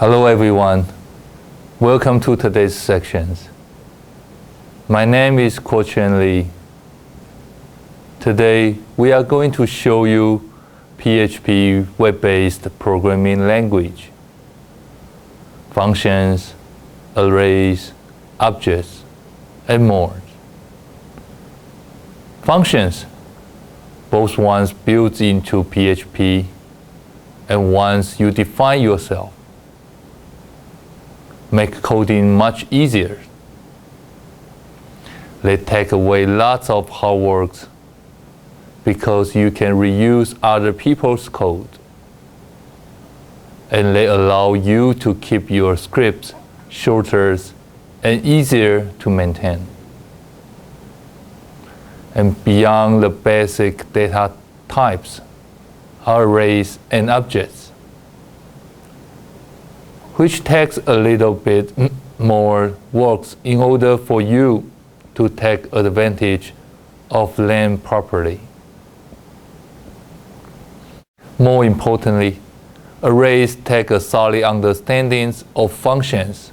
Hello everyone, welcome to today's sections. My name is Ko-Chen Lee. Today we are going to show you PHP web-based programming language, functions, arrays, objects, and more. Functions, both ones built into PHP and ones you define yourself, make coding much easier. They take away lots of hard work because you can reuse other people's code. And they allow you to keep your scripts shorter and easier to maintain. And beyond the basic data types, arrays and objects, which takes a little bit more work in order for you to take advantage of them properly. More importantly, arrays take a solid understanding of functions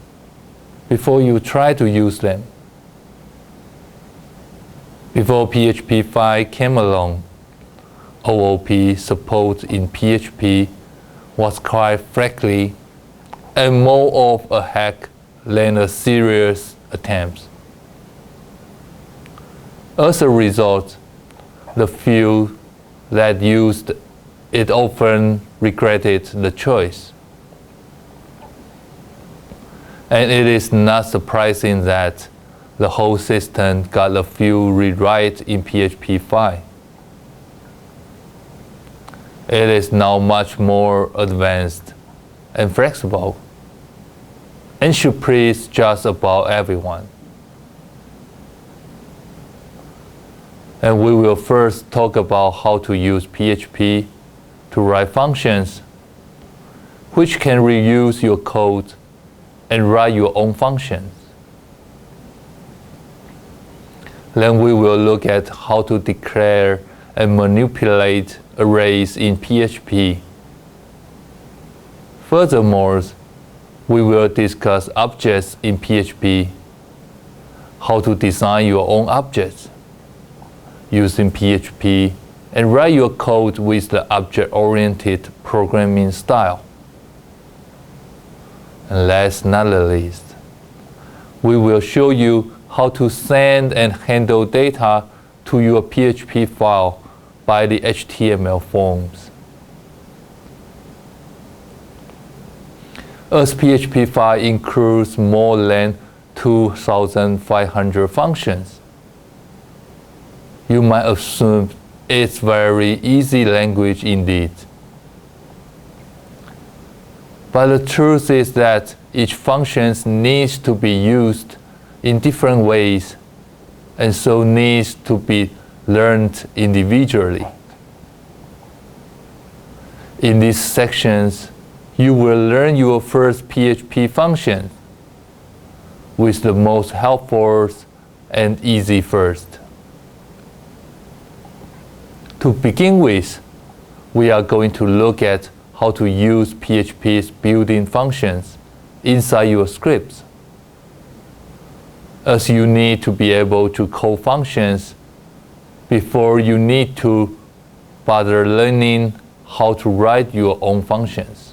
before you try to use them. Before PHP 5 came along, OOP support in PHP was quite frankly and more of a hack than a serious attempt. As a result, the few that used it often regretted the choice. And it is not surprising that the whole system got a few rewrites in PHP 5. It is now much more advanced and flexible, and should please just about everyone. And we will first talk about how to use PHP to write functions, which can reuse your code and write your own functions. Then we will look at how to declare and manipulate arrays in PHP. Furthermore, we will discuss objects in PHP, how to design your own objects using PHP, and write your code with the object-oriented programming style. And last but not least, we will show you how to send and handle data to your PHP file by the HTML forms. As PHP 5 includes more than 2,500 functions, you might assume it's very easy language indeed. But the truth is that each function needs to be used in different ways, and so needs to be learned individually. In these sections, you will learn your first PHP function with the most helpful and easy first. To begin with, we are going to look at how to use PHP's built-in functions inside your scripts, as you need to be able to call functions before you need to bother learning how to write your own functions.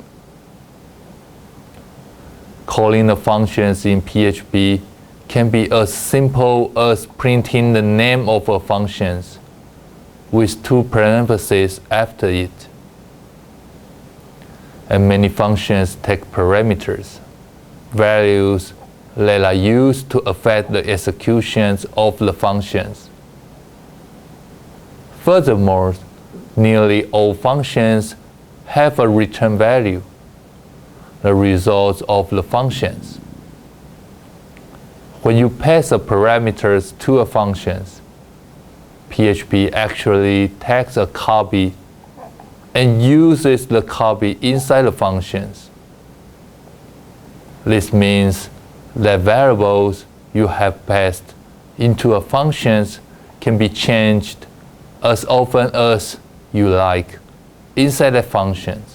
Calling the functions in PHP can be as simple as printing the name of a function with two parentheses after it. And many functions take parameters, values that are used to affect the executions of the functions. Furthermore, nearly all functions have a return value, the results of the functions. When you pass the parameters to a function, PHP actually takes a copy and uses the copy inside the functions. This means that variables you have passed into a function can be changed as often as you like inside the functions.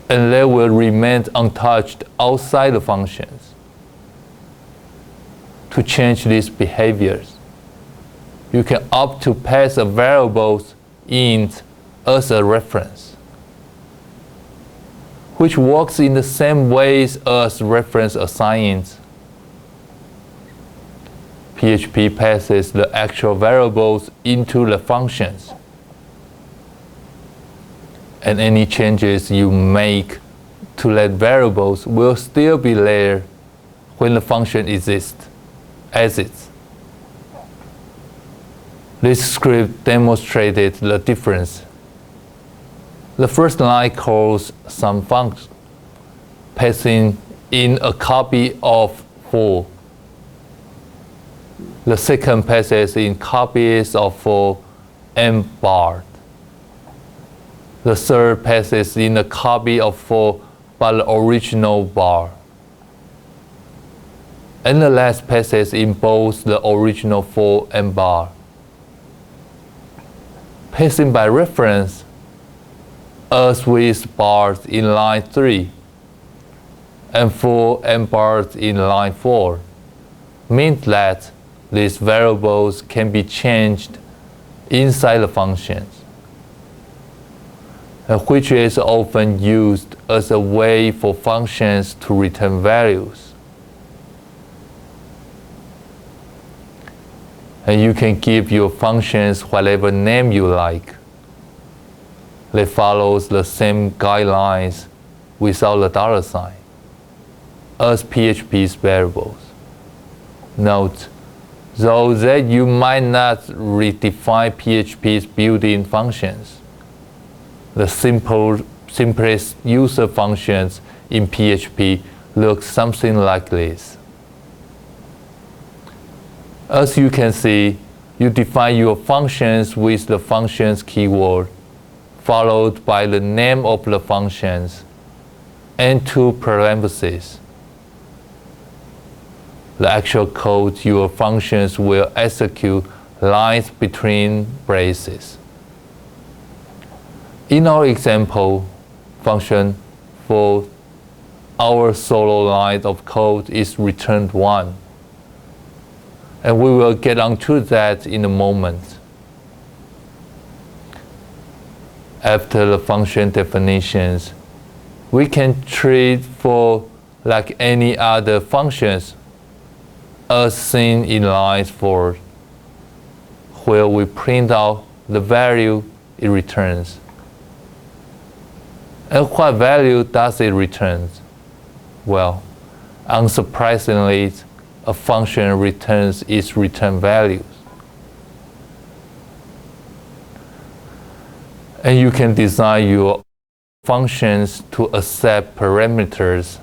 and they will remain untouched outside the functions. To change these behaviors, you can opt to pass a variable int as a reference, which works in the same ways as reference assigns. PHP passes the actual variables into the functions, and any changes you make to that variables will still be there when the function exists as is. This script demonstrated the difference. The first line calls some function, passing in a copy of 4. The second passes in copies of 4 and bar. The third passes in a copy of 4 by the original bar. And the last passes in both the original 4 and bar. Passing by reference, as with bars in line 3 and 4 and bars in line 4, means that these variables can be changed inside the functions, which is often used as a way for functions to return values. And you can give your functions whatever name you like. They follow the same guidelines without the $sign as PHP's variables. Note, though, that you might not redefine PHP's built-in functions. The simplest user functions in PHP look something like this. As you can see, you define your functions with the functions keyword, followed by the name of the functions, and 2 parentheses. The actual code your functions will execute lies between braces. In our example, function for our solo line of code is returned 1. And we will get onto that in a moment. After the function definitions, we can treat for like any other functions as seen in line 4, where we print out the value it returns. And what value does it return? Well, unsurprisingly, a function returns its return values. And you can design your functions to accept parameters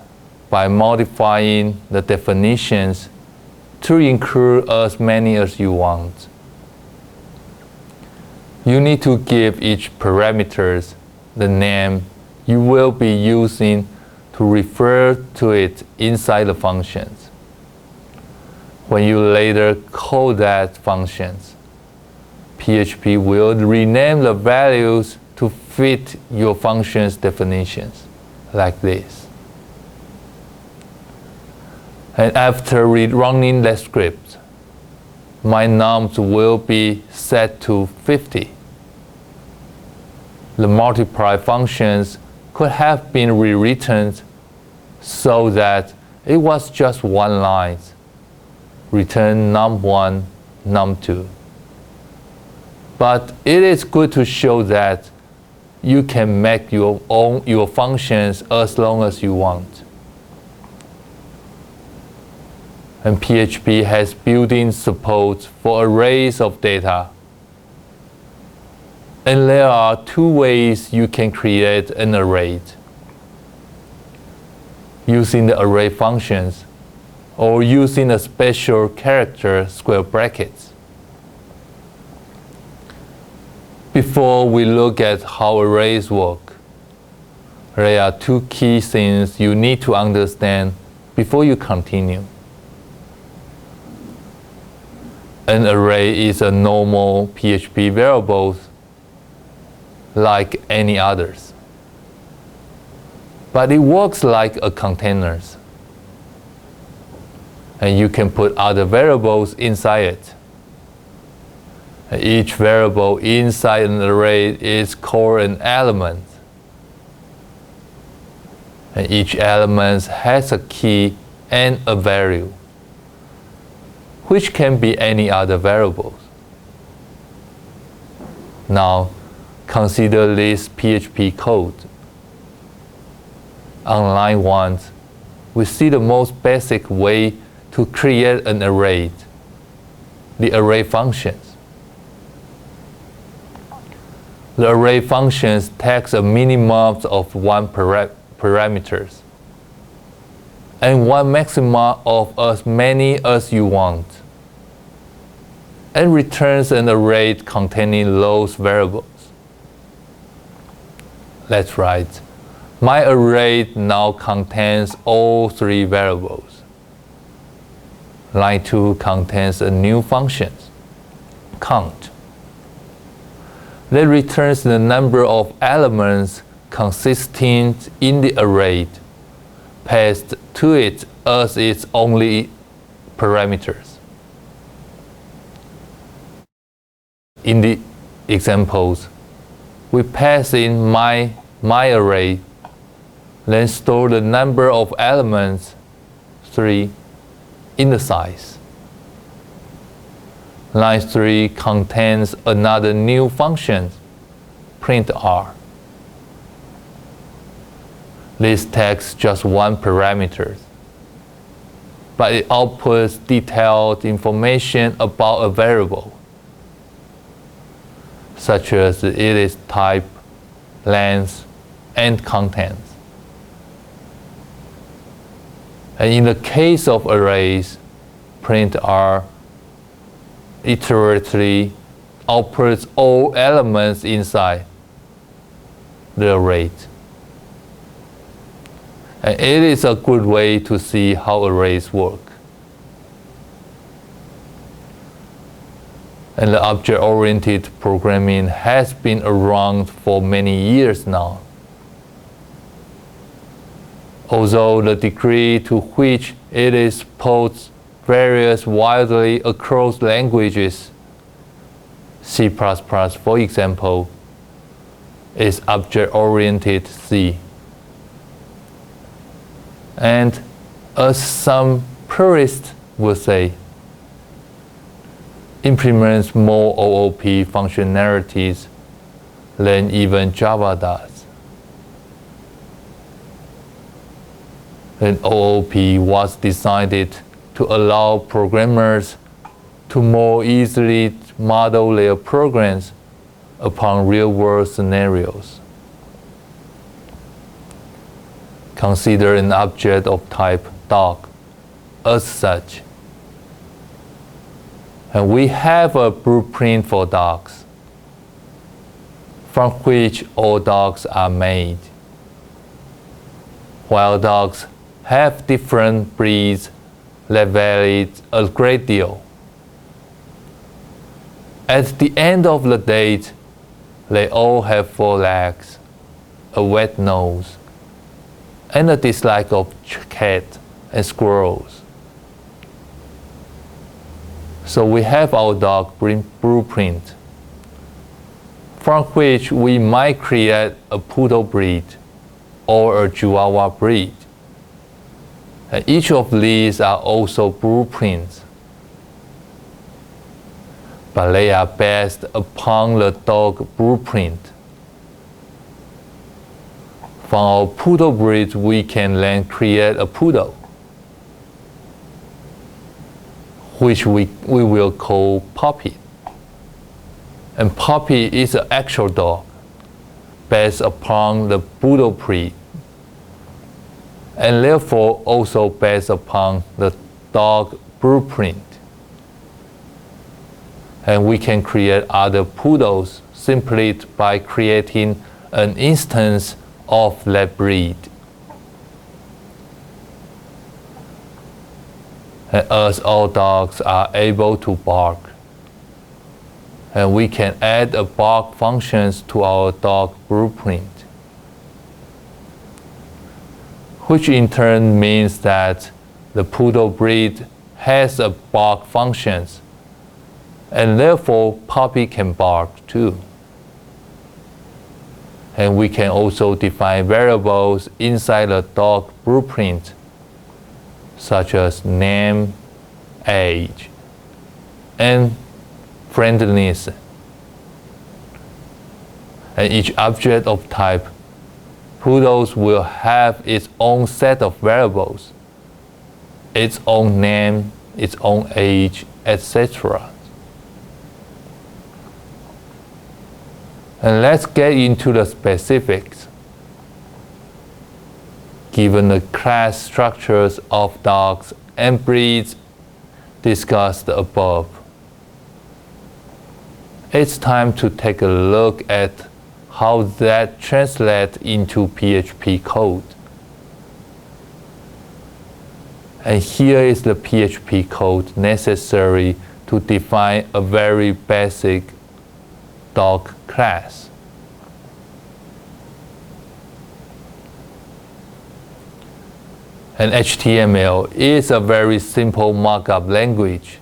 by modifying the definitions to include as many as you want. You need to give each parameter the name you will be using to refer to it inside the functions. When you later call that functions, PHP will rename the values to fit your function's definitions, like this. And after running that script, my nums will be set to 50. The multiply functions could have been rewritten so that it was just one line. Return num1, num2. But it is good to show that you can make your functions as long as you want. And PHP has built-in support for arrays of data. And there are 2 ways you can create an array: using the array functions, or using a special character square brackets. Before we look at how arrays work, there are 2 key things you need to understand before you continue. An array is a normal PHP variable like any others. but it works like a container. And you can put other variables inside it. And each variable inside an array is called an element. And each element has a key and a value, which can be any other variables. Now, consider this PHP code. On line 1, we see the most basic way to create an array, the array functions. The array functions takes a minimum of 1 parameters and 1 maximum of as many as you want, and returns an array containing those variables. Let's write, my array now contains all 3 variables. Line 2 contains a new function, count, that returns the number of elements consisting in the array, passed to it as its only parameters. In the examples, we pass in my array, then store the number of elements, 3, in the size. Line 3 contains another new function, print r. This takes just 1 parameter, but it outputs detailed information about a variable, such as its type, length, and contents. And in the case of arrays, print r iteratively outputs all elements inside the array. And it is a good way to see how arrays work. And the object-oriented programming has been around for many years now. Although the degree to which it is posed varies widely across languages, C++, for example, is object-oriented C. And as some purists would say, implements more OOP functionalities than even Java does. And OOP was designed to allow programmers to more easily model their programs upon real-world scenarios. Consider an object of type dog as such. And we have a blueprint for dogs, from which all dogs are made. While dogs have different breeds that vary a great deal, at the end of the day, they all have 4 legs, a wet nose, and a dislike of cats and squirrels. So we have our dog blueprint, from which we might create a poodle breed or a chihuahua breed. And each of these are also blueprints, but they are based upon the dog blueprint. From our poodle breed, we can then create a poodle, which we will call Puppy. And Puppy is an actual dog based upon the poodle breed, and therefore also based upon the dog blueprint. And we can create other poodles simply by creating an instance of that breed. And as all dogs are able to bark, and we can add a bark functions to our dog blueprint. which in turn means that the poodle breed has a bark functions, and therefore puppy can bark too. And we can also define variables inside the dog blueprint, such as name, age, and friendliness. And each object of type poodles will have its own set of variables, its own name, its own age, etc. And let's get into the specifics. Given the class structures of dogs and breeds discussed above, it's time to take a look at how that translates into PHP code. And here is the PHP code necessary to define a very basic dog class. And HTML is a very simple markup language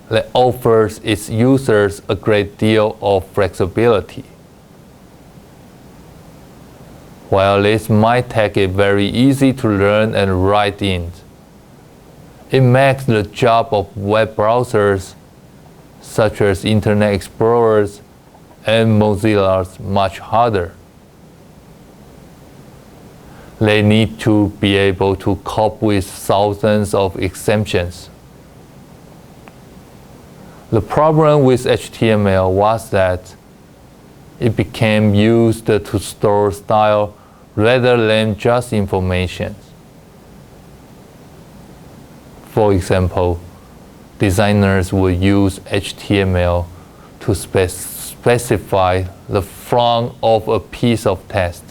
that offers its users a great deal of flexibility. While this might take it very easy to learn and write in, it makes the job of web browsers such as Internet Explorers and Mozilla's much harder. They need to be able to cope with thousands of exemptions. The problem with HTML was that it became used to store style rather than just information. For example, designers will use HTML to specify the front of a piece of text,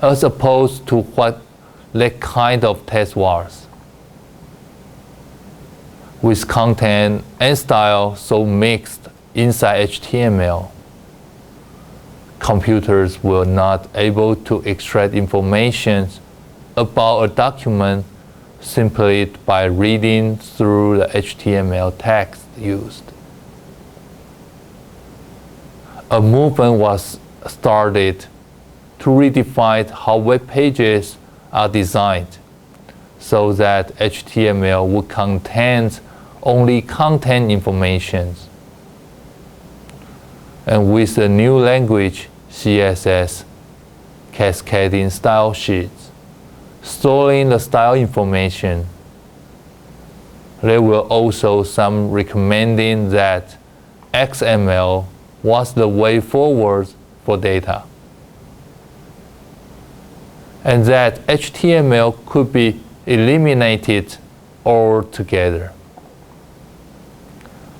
as opposed to what that kind of text was. With content and style so mixed inside HTML, computers were not able to extract information about a document simply by reading through the HTML text used. A movement was started to redefine how web pages are designed so that HTML would contain only content information. And with the new language, CSS, cascading style sheets, storing the style information, there were also some recommending that XML was the way forward for data, and that HTML could be eliminated altogether.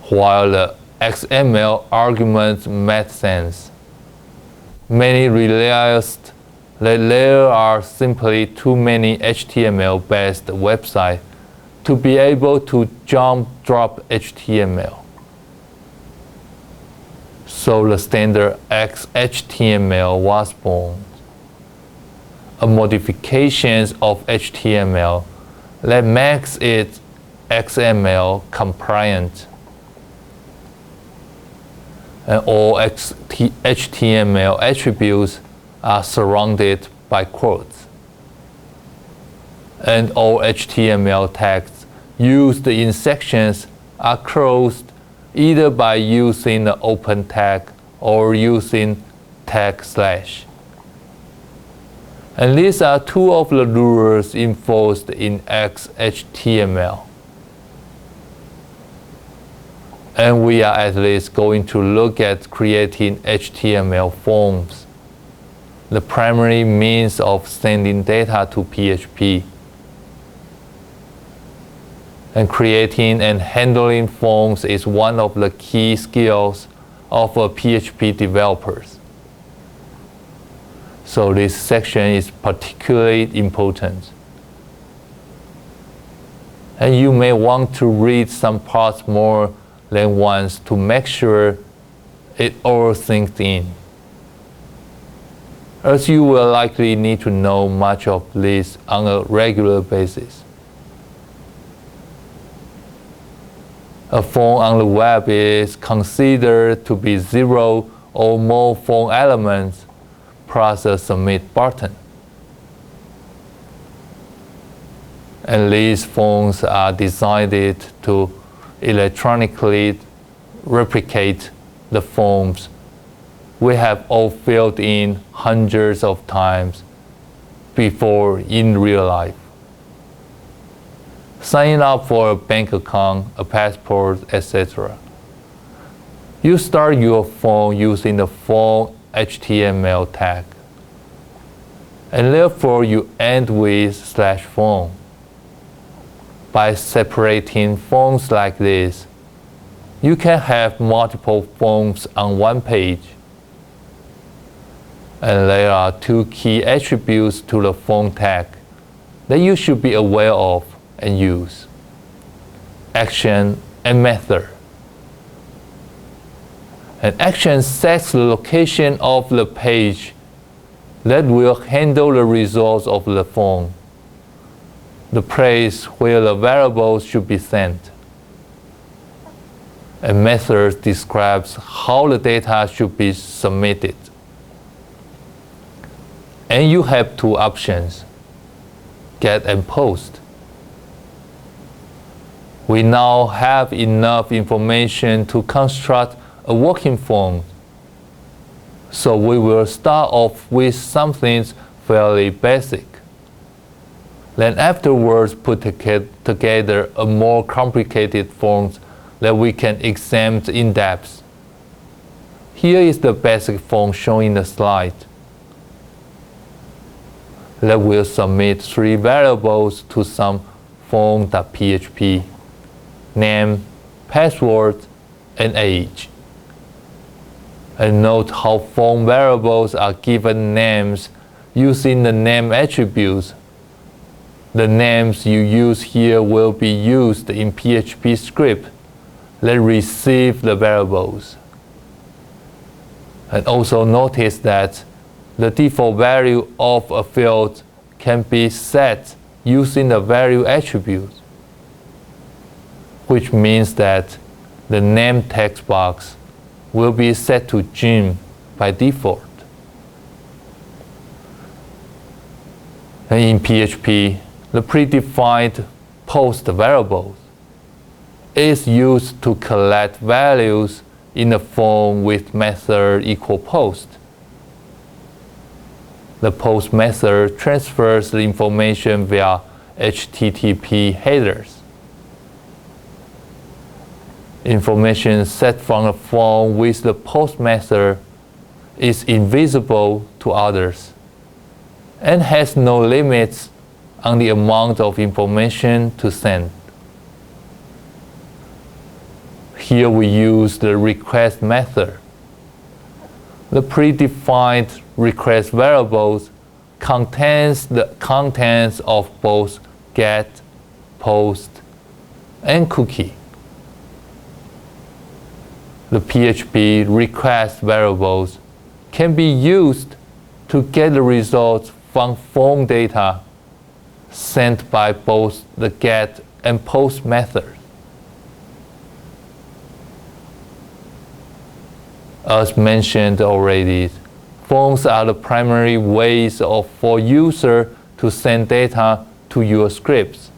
While the XML argument made sense, many realized that there are simply too many HTML-based websites to be able to drop HTML. So the standard XHTML was born, a modification of HTML that makes it XML compliant. And all HTML attributes are surrounded by quotes. And all HTML tags used in sections are closed either by using the open tag or using tag slash. And these are two of the rules enforced in XHTML. And we are at least going to look at creating HTML forms, the primary means of sending data to PHP. And creating and handling forms is one of the key skills of PHP developers. So this section is particularly important. And you may want to read some parts more than once to make sure it all sinks in. as you will likely need to know much of this on a regular basis. A form on the web is considered to be 0 or more form elements plus a submit button. And these forms are designed to electronically replicate the forms we have all filled in hundreds of times before in real life. Signing up for a bank account, a passport, etc. You start your form using the form HTML tag, and therefore you end with /form. By separating forms like this, you can have multiple forms on one page. And there are two key attributes to the form tag that you should be aware of and use: action and method. An action sets the location of the page that will handle the results of the form, the place where the variables should be sent. A method describes how the data should be submitted. And you have two options: get and post. We now have enough information to construct a working form, so we will start off with something fairly basic. Then afterwards put together a more complicated form that we can examine in depth. Here is the basic form shown in the slide. That will submit 3 variables to some form.php: name, password, and age. And note how form variables are given names using the name attributes. The names you use here will be used in PHP script that receive the variables. And also notice that the default value of a field can be set using the value attribute, which means that the name text box will be set to Jim by default. And in PHP, the predefined post variable is used to collect values in the form with method =post. The post method transfers the information via HTTP headers. Information set from the form with the post method is invisible to others and has no limits on the amount of information to send. Here we use the request method. The predefined request variables contains the contents of both get, post, and cookie. The PHP request variables can be used to get the results from form data sent by both the get and post methods. As mentioned already, forms are the primary ways for user to send data to your scripts.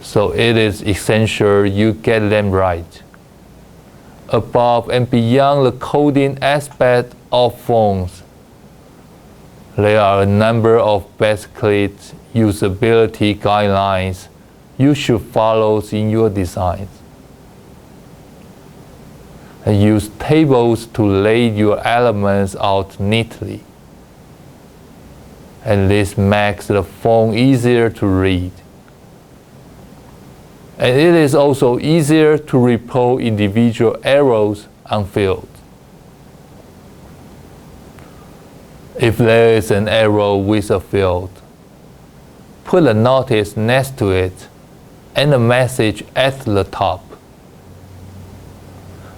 So it is essential you get them right. Above and beyond the coding aspect of forms, there are a number of basic usability guidelines you should follow in your designs. And use tables to lay your elements out neatly. And this makes the form easier to read. And it is also easier to report individual errors on fields. If there is an error with a field, put a notice next to it and a message at the top.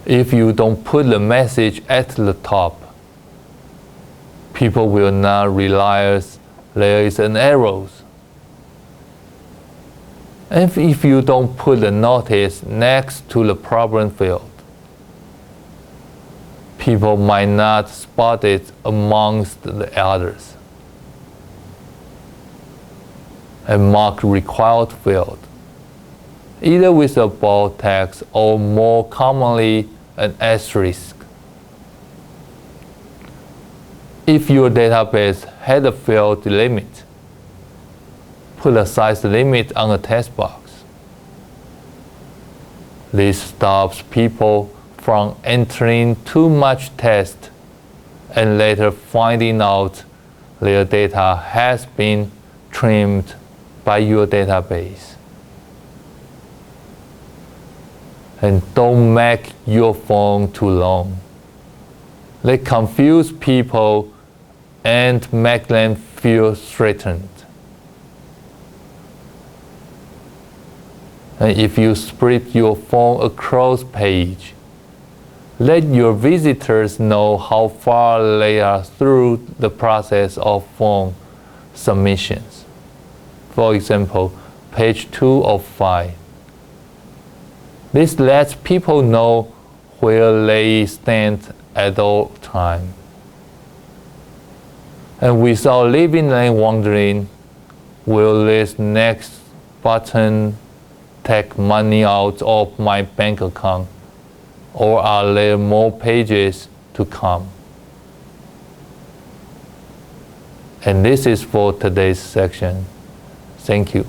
If you don't put the message at the top, people will not realize there is an error. And if you don't put the notice next to the problem field, people might not spot it amongst the others. And mark required field, either with a bold text or more commonly an asterisk. If your database had a field limit, put a size limit on a text box. This stops people from entering too much text and later finding out their data has been trimmed by your database. And don't make your phone too long. They confuse people and make them feel threatened. And if you split your phone across page, let your visitors know how far they are through the process of phone submissions. For example, page 2 of 5. This lets people know where they stand at all time. And without leaving them wondering, will this next button take money out of my bank account? Or are there more pages to come? And this is for today's section. Thank you.